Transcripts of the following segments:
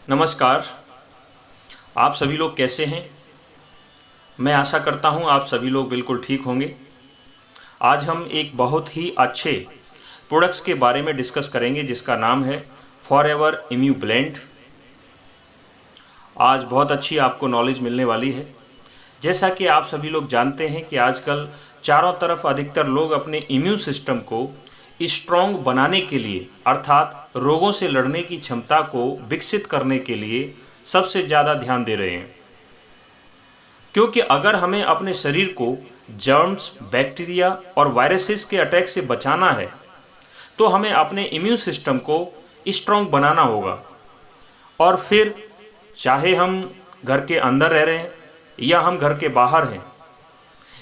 नमस्कार। आप सभी लोग कैसे हैं? मैं आशा करता हूं आप सभी लोग बिल्कुल ठीक होंगे। आज हम एक बहुत ही अच्छे प्रोडक्ट्स के बारे में डिस्कस करेंगे जिसका नाम है फॉरएवर इम्यू ब्लेंड। आज बहुत अच्छी आपको नॉलेज मिलने वाली है। जैसा कि आप सभी लोग जानते हैं कि आजकल चारों तरफ अधिकतर लोग अपने इम्यून सिस्टम को स्ट्रॉन्ग बनाने के लिए अर्थात रोगों से लड़ने की क्षमता को विकसित करने के लिए सबसे ज्यादा ध्यान दे रहे हैं, क्योंकि अगर हमें अपने शरीर को जर्म्स, बैक्टीरिया और वायरसेस के अटैक से बचाना है तो हमें अपने इम्यून सिस्टम को स्ट्रॉन्ग बनाना होगा। और फिर चाहे हम घर के अंदर रह रहे हैं या हम घर के बाहर हैं,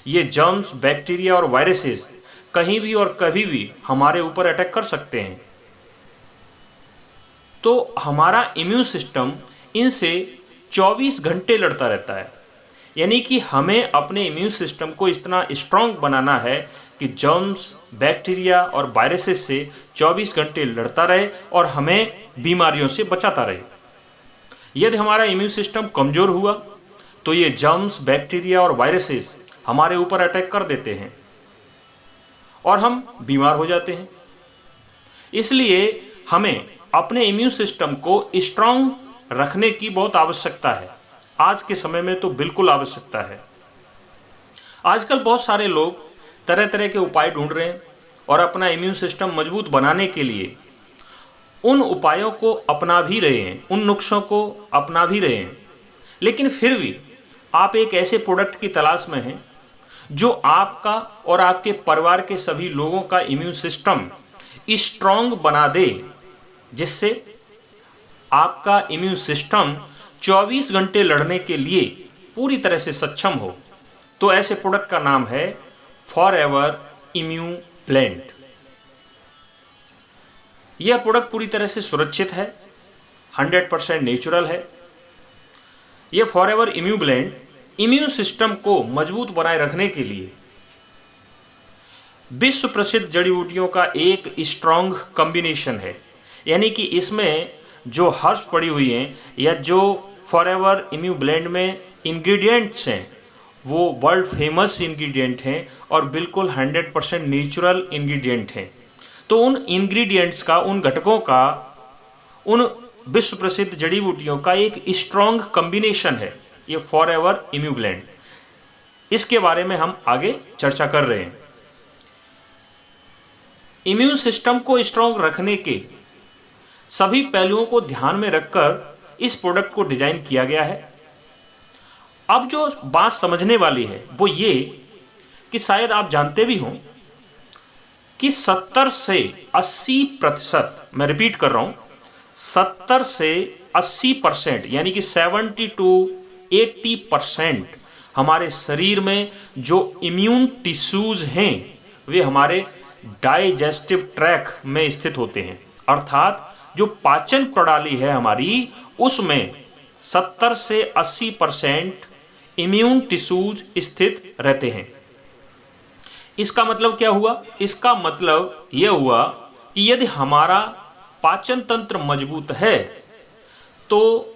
ये जर्म्स, बैक्टीरिया और वायरसेस कहीं भी और कभी भी हमारे ऊपर अटैक कर सकते हैं। तो हमारा इम्यून सिस्टम इनसे 24 घंटे लड़ता रहता है, यानी कि हमें अपने इम्यून सिस्टम को इतना स्ट्रांग बनाना है कि जर्म्स, बैक्टीरिया और वायरसेस से 24 घंटे लड़ता रहे और हमें बीमारियों से बचाता रहे। यदि हमारा इम्यून सिस्टम कमजोर हुआ तो ये जर्म्स, बैक्टीरिया और वायरसेस हमारे ऊपर अटैक कर देते हैं और हम बीमार हो जाते हैं। इसलिए हमें अपने इम्यून सिस्टम को स्ट्रांग रखने की बहुत आवश्यकता है। आज के समय में तो बिल्कुल आवश्यकता है। आजकल बहुत सारे लोग तरह तरह के उपाय ढूंढ रहे हैं और अपना इम्यून सिस्टम मजबूत बनाने के लिए उन उपायों को अपना भी रहे हैं, उन नुस्खों को अपना भी रहे हैं। लेकिन फिर भी आप एक ऐसे प्रोडक्ट की तलाश में हैं जो आपका और आपके परिवार के सभी लोगों का इम्यून सिस्टम स्ट्रांग बना दे, जिससे आपका इम्यून सिस्टम 24 घंटे लड़ने के लिए पूरी तरह से सक्षम हो। तो ऐसे प्रोडक्ट का नाम है फॉरएवर इम्यू ब्लेंड। यह प्रोडक्ट पूरी तरह से सुरक्षित है, 100% नेचुरल है। यह फॉरएवर इम्यू ब्लेंड इम्यून सिस्टम को मजबूत बनाए रखने के लिए विश्व प्रसिद्ध जड़ी बूटियों का एक स्ट्रांग कॉम्बिनेशन है। यानी कि इसमें जो हर्ब्स पड़ी हुई हैं या जो फॉरएवर इम्यू ब्लेंड में इंग्रेडिएंट्स हैं वो वर्ल्ड फेमस इंग्रेडिएंट हैं और बिल्कुल 100% नेचुरल इंग्रेडिएंट हैं। तो उन इंग्रेडिएंट्स का, उन घटकों का, उन विश्व प्रसिद्ध जड़ी बूटियों का एक स्ट्रांग कॉम्बिनेशन है ये फॉरएवर इम्यू ब्लेंड। इसके बारे में हम आगे चर्चा कर रहे हैं। इम्यून सिस्टम को स्ट्रांग रखने के सभी पहलुओं को ध्यान में रखकर इस प्रोडक्ट को डिजाइन किया गया है। अब जो बात समझने वाली है वो ये कि शायद आप जानते भी हों कि 70 से 80%, मैं रिपीट कर रहा हूं, 70 से 80% यानी कि 70 to 80% हमारे शरीर में जो इम्यून टिश्यूज हैं वे हमारे डाइजेस्टिव ट्रैक्ट में स्थित होते हैं। अर्थात जो पाचन प्रणाली है हमारी, उसमें 70 से 80% इम्यून टिश्यूज स्थित रहते हैं। इसका मतलब क्या हुआ? इसका मतलब यह हुआ कि यदि हमारा पाचन तंत्र मजबूत है तो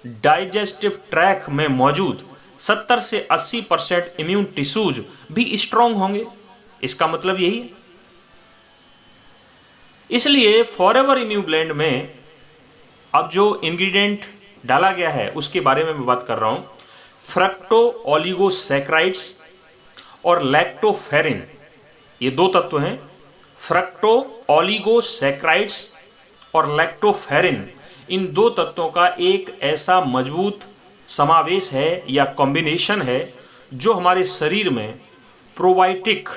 डाइजेस्टिव ट्रैक्ट में मौजूद 70 से 80% इम्यून टिश्यूज भी स्ट्रांग होंगे। इसका मतलब यही है। इसलिए फॉरएवर इम्यू ब्लेंड में अब जो इंग्रेडिएंट डाला गया है उसके बारे में मैं बात कर रहा हूं। फ्रक्टो ओलिगोसैकेराइड्स और लैक्टोफेरिन, ये दो तत्व हैं। फ्रक्टो ओलिगोसैकेराइड्स और लैक्टोफेरिन, इन दो तत्वों का एक ऐसा मजबूत समावेश है या कॉम्बिनेशन है जो हमारे शरीर में प्रोबायोटिक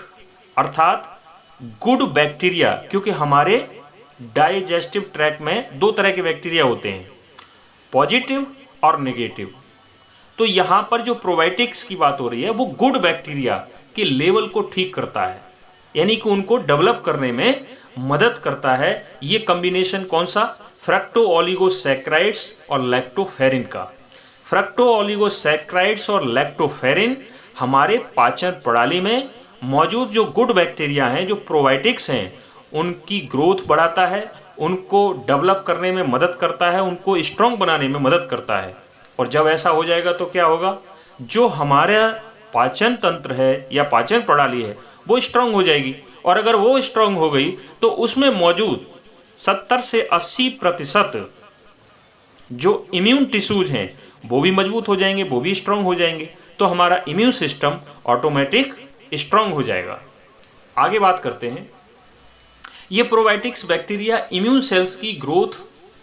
अर्थात गुड बैक्टीरिया, क्योंकि हमारे डाइजेस्टिव ट्रैक्ट में दो तरह के बैक्टीरिया होते हैं, पॉजिटिव और नेगेटिव। तो यहां पर जो प्रोबायोटिक्स की बात हो रही है वो गुड बैक्टीरिया के लेवल को ठीक करता है, यानी कि उनको डेवलप करने में मदद करता है। ये कॉम्बिनेशन कौन सा? फ्रक्टो ओलिगोसैकेराइड्स और लैक्टोफेरिन का। फ्रक्टो ओलिगोसैकेराइड्स और लैक्टोफेरिन हमारे पाचन प्रणाली में मौजूद जो गुड बैक्टीरिया हैं, जो प्रोबायोटिक्स हैं, उनकी ग्रोथ बढ़ाता है उनको डेवलप करने में मदद करता है, उनको स्ट्रांग बनाने में मदद करता है। और जब ऐसा हो जाएगा तो क्या होगा, जो हमारा पाचन तंत्र है या पाचन प्रणाली है वो स्ट्रांग हो जाएगी। और अगर वो स्ट्रांग हो गई तो उसमें मौजूद 70 से 80% जो इम्यून टिश्यूज हैं वो भी मजबूत हो जाएंगे, वो भी स्ट्रांग हो जाएंगे। तो हमारा इम्यून सिस्टम ऑटोमेटिक स्ट्रांग हो जाएगा। आगे बात करते हैं। ये प्रोबायोटिक्स बैक्टीरिया इम्यून सेल्स की ग्रोथ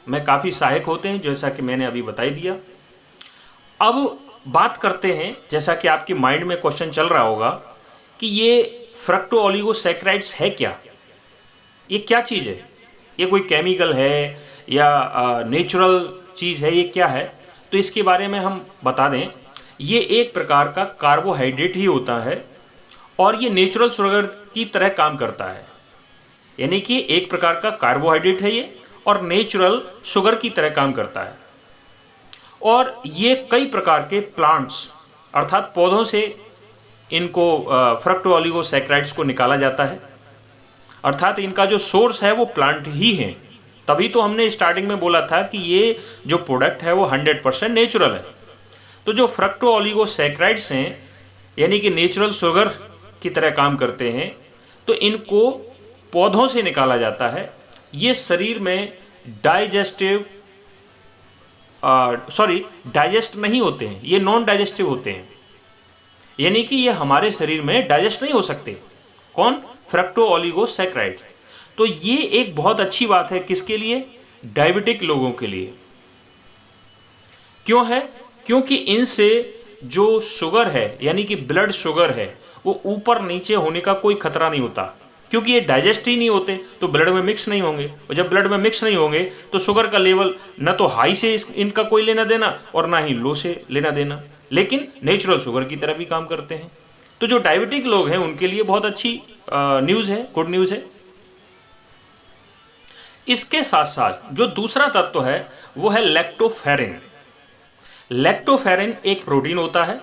में काफी सहायक होते हैं, जैसा कि मैंने अभी बता दिया। अब बात करते हैं, जैसा कि आपके माइंड में क्वेश्चन चल रहा होगा कि ये फ्रक्टोओलिगोसैकेराइड्स है क्या, ये क्या चीज है, ये कोई केमिकल है या नेचुरल चीज है, ये क्या है। तो इसके बारे में हम बता दें, ये एक प्रकार का कार्बोहाइड्रेट ही होता है और ये नेचुरल शुगर की तरह काम करता है। यानी कि एक प्रकार का कार्बोहाइड्रेट है ये और नेचुरल शुगर की तरह काम करता है। और ये कई प्रकार के प्लांट्स अर्थात पौधों से इनको फ्रक्टोओलिगोसैकेराइड्स को निकाला जाता है, अर्थात इनका जो सोर्स है वो प्लांट ही है। तभी तो हमने स्टार्टिंग में बोला था कि ये जो प्रोडक्ट है वो 100% नेचुरल है। तो जो फ्रक्टोओलिगोसैकेराइड्स हैं यानी कि नेचुरल शुगर की तरह काम करते हैं, तो इनको पौधों से निकाला जाता है। ये शरीर में डाइजेस्ट नहीं होते हैं, ये नॉन डाइजेस्टिव होते हैं, यानी कि ये हमारे शरीर में डाइजेस्ट नहीं हो सकते। कौन? फ्रक्टोओलिगोसैकेराइड्स। तो ये एक बहुत अच्छी बात है, किसके लिए? डायबिटिक लोगों के लिए। क्यों है? क्योंकि इनसे जो शुगर है यानी कि ब्लड शुगर है वो ऊपर नीचे होने का कोई खतरा नहीं होता, क्योंकि ये डाइजेस्ट ही नहीं होते तो ब्लड में मिक्स नहीं होंगे। और जब ब्लड में मिक्स नहीं होंगे तो शुगर का लेवल न तो हाई से इनका कोई लेना देना और ना ही लो से लेना देना, लेकिन नेचुरल शुगर की तरह भी काम करते हैं। तो जो डायबिटिक लोग हैं उनके लिए बहुत अच्छी न्यूज है, गुड न्यूज है। इसके साथ साथ जो दूसरा तत्व है वो है लैक्टोफेरिन। लैक्टोफेरिन एक प्रोटीन होता है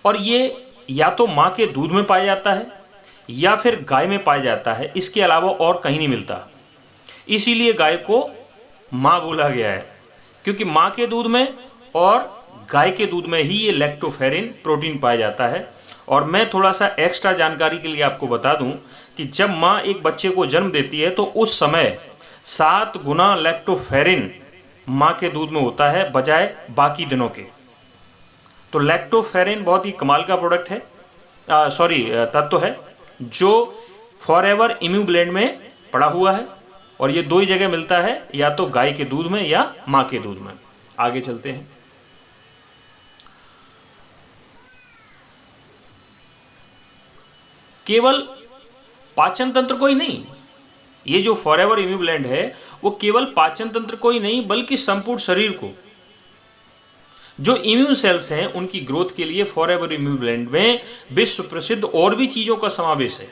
और ये या तो मां के दूध में पाया जाता है या फिर गाय में पाया जाता है, इसके अलावा और कहीं नहीं मिलता। इसीलिए गाय को मां बोला गया है, क्योंकि मां के दूध में और गाय के दूध में ही ये लैक्टोफेरिन प्रोटीन पाया जाता है। और मैं थोड़ा सा एक्स्ट्रा जानकारी के लिए आपको बता दूं कि जब मां एक बच्चे को जन्म देती है तो उस समय 7 गुना लैक्टोफेरिन मां के दूध में होता है बजाय बाकी दिनों के। तो लैक्टोफेरिन बहुत ही कमाल का प्रोडक्ट है, तत्व है, जो फॉरएवर इम्यूब्लेंड में पड़ा हुआ है। और ये दो ही जगह मिलता है, या तो गाय के दूध में या मां के दूध में। आगे चलते हैं। केवल पाचन तंत्र को ही नहीं, ये जो फॉरएवर इम्यूब्लेंड है वो केवल पाचन तंत्र को ही नहीं बल्कि संपूर्ण शरीर को, जो इम्यून सेल्स हैं उनकी ग्रोथ के लिए फॉरएवर इम्यूब्लेंड में विश्व प्रसिद्ध और भी चीजों का समावेश है।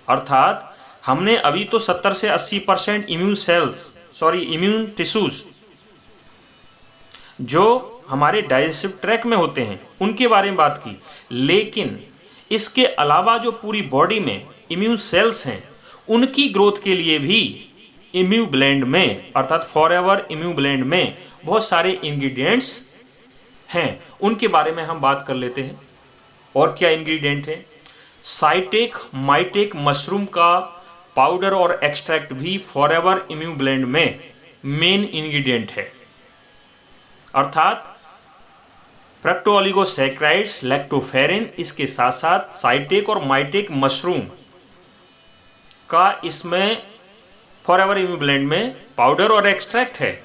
अर्थात हमने अभी तो 70 से 80% इम्यून टिश्यूज जो हमारे डाइजेस्टिव ट्रैक्ट में होते हैं उनके बारे में बात की, लेकिन इसके अलावा जो पूरी बॉडी में इम्यून सेल्स हैं उनकी ग्रोथ के लिए भी इम्यूब्लेंड में अर्थात फॉरएवर इम्यूब्लेंड में बहुत सारे इंग्रेडिएंट्स हैं। उनके बारे में हम बात कर लेते हैं। और क्या इंग्रेडिएंट है? साइटेक माइटेक मशरूम का पाउडर और एक्सट्रैक्ट भी फॉरएवर इम्यूब्लेंड में मेन इंग्रेडिएंट है। अर्थात फ्रक्टोओलिगोसैकेराइड्स, लैक्टोफेरिन, इसके साथ साथ साइटेक और माइटेक मशरूम का इसमें फॉरएवर इम्यूब्लेंड में पाउडर और एक्सट्रैक्ट है।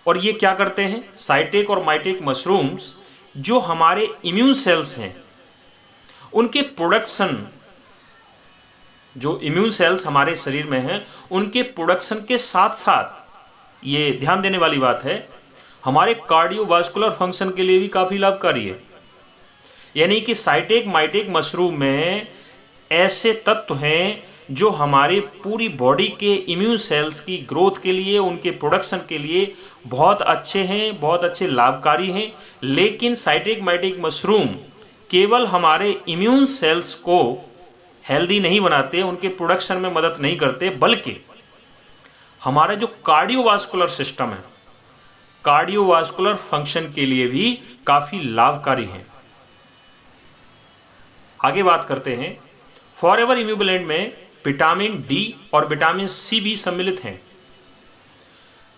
और ये क्या करते हैं? साइटेक और माइटेक मशरूम्स जो हमारे इम्यून सेल्स हैं उनके प्रोडक्शन, जो इम्यून सेल्स हमारे शरीर में हैं उनके प्रोडक्शन के साथ साथ, ये ध्यान देने वाली बात है, हमारे कार्डियोवास्कुलर फंक्शन के लिए भी काफी लाभकारी है। यानी कि साइटेक माइटेक मशरूम में ऐसे तत्व हैं जो हमारी पूरी बॉडी के इम्यून सेल्स की ग्रोथ के लिए, उनके प्रोडक्शन के लिए बहुत अच्छे हैं, बहुत अच्छे लाभकारी हैं। लेकिन साइटेक माइटेक मशरूम केवल हमारे इम्यून सेल्स को हेल्दी नहीं बनाते, उनके प्रोडक्शन में मदद नहीं करते, बल्कि हमारा जो कार्डियोवास्कुलर सिस्टम है, कार्डियोवास्कुलर फंक्शन के लिए भी काफी लाभकारी है। आगे बात करते हैं, फॉरएवर इम्यूबुलेंट में विटामिन डी और विटामिन सी भी सम्मिलित हैं।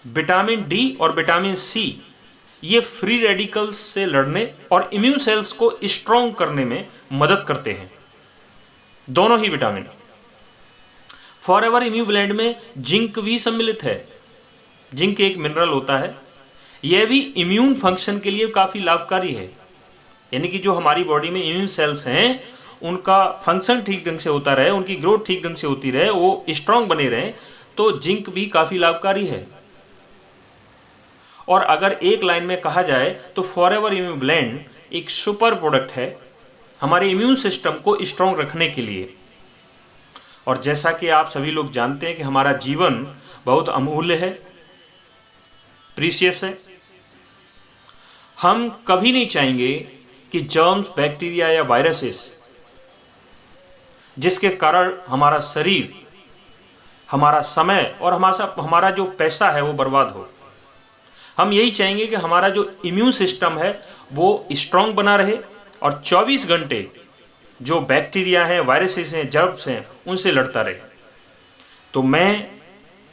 विटामिन डी और विटामिन सी ये फ्री रेडिकल्स से लड़ने और इम्यून सेल्स को स्ट्रांग करने में मदद करते हैं, दोनों ही विटामिन। फॉरएवर इम्यूबुलेंट में जिंक भी सम्मिलित है। जिंक एक मिनरल होता है, यह भी इम्यून फंक्शन के लिए काफी लाभकारी है। यानी कि जो हमारी बॉडी में इम्यून सेल्स हैं, उनका फंक्शन ठीक ढंग से होता रहे, उनकी ग्रोथ ठीक ढंग से होती रहे, वो स्ट्रांग बने रहे, तो जिंक भी काफी लाभकारी है। और अगर एक लाइन में कहा जाए तो फॉरएवर इम्यूबुलेंट एक सुपर प्रोडक्ट है हमारे इम्यून सिस्टम को स्ट्रांग रखने के लिए। और जैसा कि आप सभी लोग जानते हैं कि हमारा जीवन बहुत अमूल्य है, प्रीशियस है। हम कभी नहीं चाहेंगे कि जर्म्स, बैक्टीरिया या वायरसेस जिसके कारण हमारा शरीर, हमारा समय और हमारा जो पैसा है वो बर्बाद हो। हम यही चाहेंगे कि हमारा जो इम्यून सिस्टम है वो स्ट्रांग बना रहे और 24 घंटे जो बैक्टीरिया हैं, वायरसेस हैं, जर्म्स हैं, उनसे लड़ता रहे। तो मैं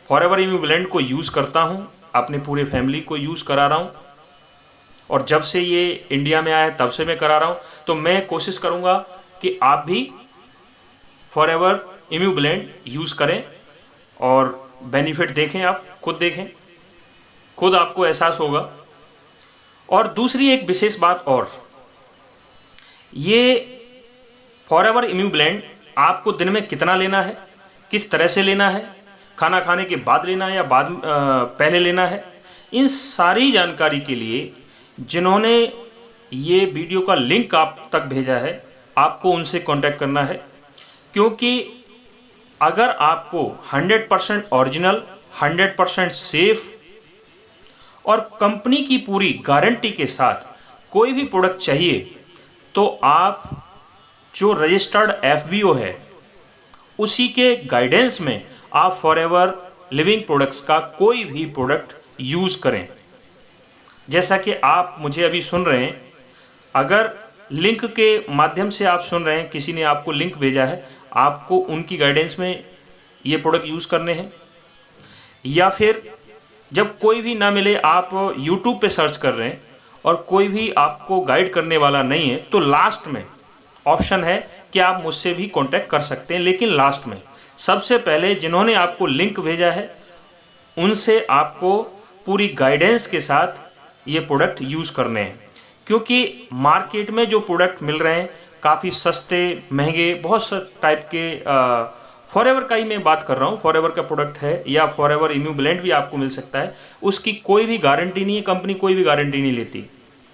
फॉरएवर इम्यूबुलेंट को यूज करता हूं, अपने पूरे फैमिली को यूज करा रहा हूं, और जब से ये इंडिया में आया तब से मैं करा रहा हूं। तो मैं कोशिश करूंगा कि आप भी फॉरएवर इम्यूबुलेंट यूज करें और बेनिफिट देखें, आप खुद देखें, खुद आपको एहसास होगा। और दूसरी एक विशेष बात और, ये फॉरएवर इम्यूबुलेंट आपको दिन में कितना लेना है, किस तरह से लेना है, खाना खाने के बाद लेना है या पहले लेना है, इन सारी जानकारी के लिए जिन्होंने ये वीडियो का लिंक आप तक भेजा है, आपको उनसे कांटेक्ट करना है। क्योंकि अगर आपको 100% ओरिजिनल, 100% सेफ और कंपनी की पूरी गारंटी के साथ कोई भी प्रोडक्ट चाहिए, तो आप जो रजिस्टर्ड एफबीओ है उसी के गाइडेंस में आप फॉरएवर लिविंग प्रोडक्ट्स का कोई भी प्रोडक्ट यूज करें। जैसा कि आप मुझे अभी सुन रहे हैं, अगर लिंक के माध्यम से आप सुन रहे हैं, किसी ने आपको लिंक भेजा है, आपको उनकी गाइडेंस में ये प्रोडक्ट यूज करने हैं। या फिर जब कोई भी ना मिले, आप YouTube पे सर्च कर रहे हैं और कोई भी आपको गाइड करने वाला नहीं है, तो लास्ट में ऑप्शन है कि आप मुझसे भी कांटेक्ट कर सकते हैं। लेकिन लास्ट में सबसे पहले जिन्होंने आपको लिंक भेजा है उनसे आपको पूरी गाइडेंस के साथ ये प्रोडक्ट यूज करने हैं। क्योंकि मार्केट में जो प्रोडक्ट मिल रहे हैं काफी सस्ते, महंगे, बहुत से टाइप के, फॉरएवर का ही मैं बात कर रहा हूं, फॉरएवर का प्रोडक्ट है या फॉरएवर इम्यूबुलेंट भी आपको मिल सकता है, उसकी कोई भी गारंटी नहीं है, कंपनी कोई भी गारंटी नहीं लेती।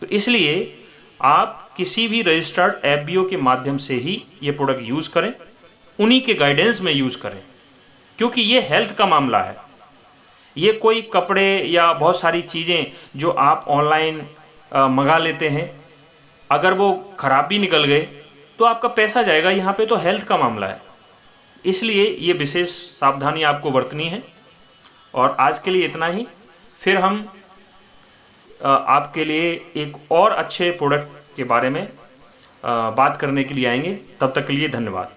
तो इसलिए आप किसी भी रजिस्टर्ड एफबीओ के माध्यम से ही ये प्रोडक्ट यूज करें, उन्हीं के गाइडेंस में यूज करें। क्योंकि ये हेल्थ का मामला है, ये कोई कपड़े या बहुत सारी चीजें जो आप ऑनलाइन मंगा लेते हैं, अगर वो खराब भी निकल गए तो आपका पैसा जाएगा। यहाँ पे तो हेल्थ का मामला है, इसलिए ये विशेष सावधानी आपको बरतनी है। और आज के लिए इतना ही, फिर हम आपके लिए एक और अच्छे प्रोडक्ट के बारे में बात करने के लिए आएंगे। तब तक के लिए धन्यवाद।